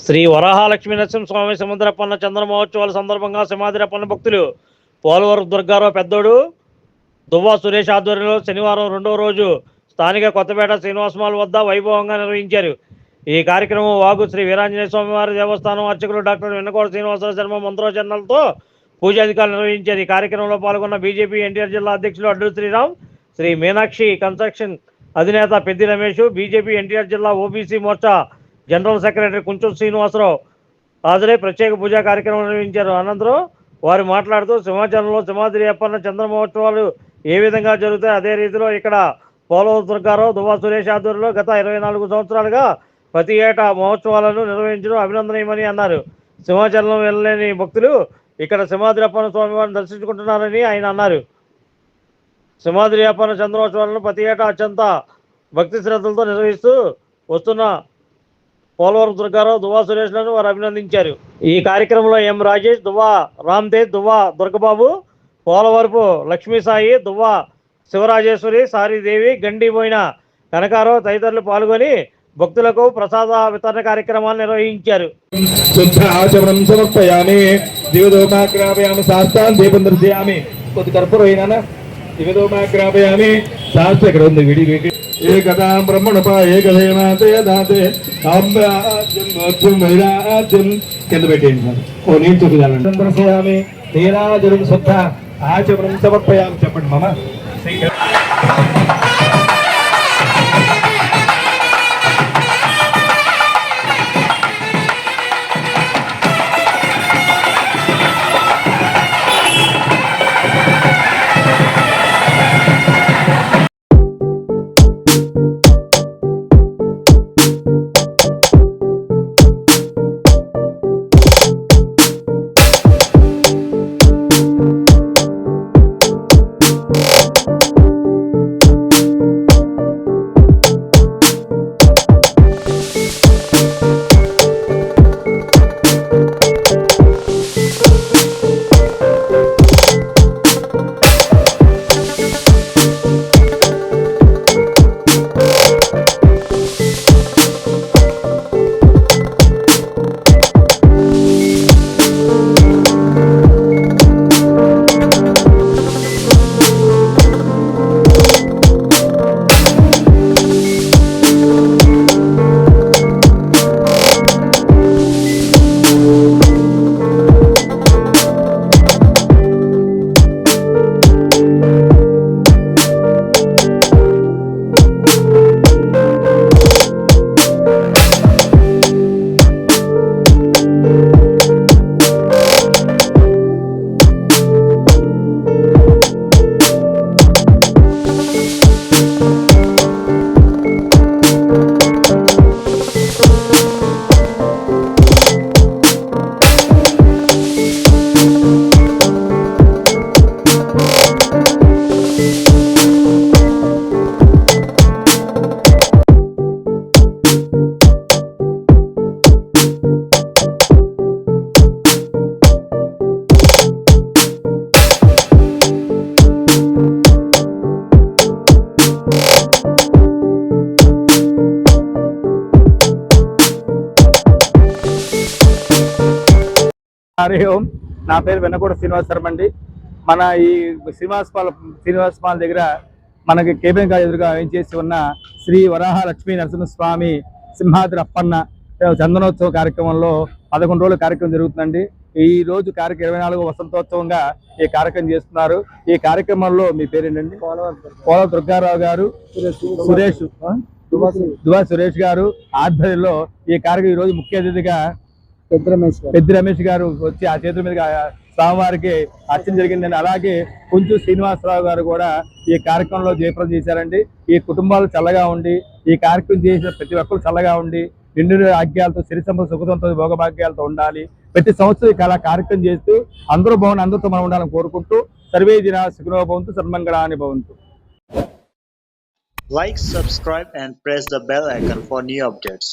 శ్రీ వరాహలక్ష్మీ నరసింహస్వామి సముద్రప్పన్న చంద్ర మహోత్సవాల సందర్భంగా సింహాద్రప్పన్న భక్తులు పోలవరం దుర్గారావు పెద్దోడు దువ్వా సురేష్ ఆధ్వర్యంలో శనివారం రెండవ రోజు స్థానిక కొత్తపేట శ్రీనివాసమాల్ వద్ద వైభవంగా నిర్వహించారు. ఈ కార్యక్రమం వాగు శ్రీ వీరాంజనేయ స్వామివారి దేవస్థానం అర్చకులు డాక్టర్ వెన్నకోట శ్రీనివాసరావు శర్మ మంత్రోచ్చరణలతో పూజాధికారులు నిర్వహించారు. ఈ కార్యక్రమంలో పాల్గొన్న బీజేపీ ఎన్టీఆర్ జిల్లా అధ్యక్షులు అడ్డూరి శ్రీరామ్, శ్రీ మీనాక్షి కన్స్ట్రక్షన్ అధినేత పెద్ది రమేష్, బీజేపీ ఎన్టీఆర్ జిల్లా ఓబీసీ మోర్చా జనరల్ సెక్రటరీ కుంచం శ్రీనివాసరావు హాజరై ప్రత్యేక పూజా కార్యక్రమం నిర్వహించారు. అనంతరం వారు మాట్లాడుతూ సింహాచలంలో సింహాద్రి అప్పన్న చంద్ర మహోత్సవాలు ఏ విధంగా జరుగుతాయి అదే రీతిలో ఇక్కడ పోలవరం దుర్గారావు దువ్వా సురేష్ ఆధ్వర్యంలో గత 24 సంవత్సరాలుగా ప్రతి ఏటా మహోత్సవాలను నిర్వహించడం అభినందనీయమని అన్నారు. సింహాచలం వెళ్ళలేని భక్తులు ఇక్కడ సింహాద్రి అప్పన్న స్వామివారిని దర్శించుకుంటున్నారని ఆయన అన్నారు. సింహాద్రి అప్పన్న చంద్రోత్సవాలను ప్రతి ఏటా అత్యంత భక్తి శ్రద్ధలతో నిర్వహిస్తూ వస్తున్న పోలవరం దుర్గారావు దువ్వా సురేష్లను వారు అభినందించారు. ఈ కార్యక్రమంలో ఎం రాజేష్, దువ్వా రామ్తేజ్, దువ్వా దుర్గబాబు, పోలవరపు లక్ష్మీసాయి, దువ్వా శివరాజేశ్వరి, సారీదేవి, గండిపోయిన కనకారావు తదితరులు పాల్గొని భక్తులకు ప్రసాద వితరణ కార్యక్రమాన్ని నిర్వహించారు. ఏకదా బ్రహ్మణపా ఏకదేవాతే దాతే కింద పెట్టేయండి సార్. ఓ నీరు చూపించాలండి. నీరాజనం శుద్ధ ఆచమనం సమర్పయామి. చెప్పండి మామ. హరి ఓం. నా పేరు వెన్నకోట శ్రీనివాస శర్మ అండి. మన ఈ శ్రీనివాసమాల్ దగ్గర మనకి కేబిఎన్ కాలేజ్ ఎదురుగా వేయించేసి ఉన్న శ్రీ వరాహ లక్ష్మీ నరసింహస్వామి సింహాద్రి అప్పన్న చందనోత్సవ కార్యక్రమంలో 11 రోజుల కార్యక్రమం జరుగుతుందండి. ఈ రోజు 24వ వసంతోత్సవంగా ఈ కార్యక్రమం చేస్తున్నారు. ఈ కార్యక్రమంలో మీ పేరేంటండి? పోలవరం దుర్గారావు గారు, దువ్వా సురేష్ గారు ఆధ్వర్యంలో ఈ కార్యక్రమం ఈ రోజు ముఖ్య అతిథిగా పెద్ది రమేష్ గారు వచ్చి ఆ చేతుల మీద స్వామివారికి అర్చన జరిగిందండి. అలాగే కుంచు శ్రీనివాసరావు గారు కూడా ఈ కార్యక్రమంలో జయప్రదం చేశారండి. ఈ కుటుంబాలు చల్లగా ఉండి, ఈ కార్యక్రమం చేసిన ప్రతి ఒక్కరు చల్లగా ఉండి, నిండు ఆగ్యాలతో సిరి సంపద సుఖంతో భోగభాగ్యాలతో ఉండాలి. ప్రతి సంవత్సరం ఇలా కార్యక్రమం చేస్తూ అందరూ బాగుండి అందరితో మనం ఉండాలని కోరుకుంటూ సర్వే జనా సుఖినో భవంతు సన్మంగళాని భవంతు. Like, subscribe and press the bell icon for new updates.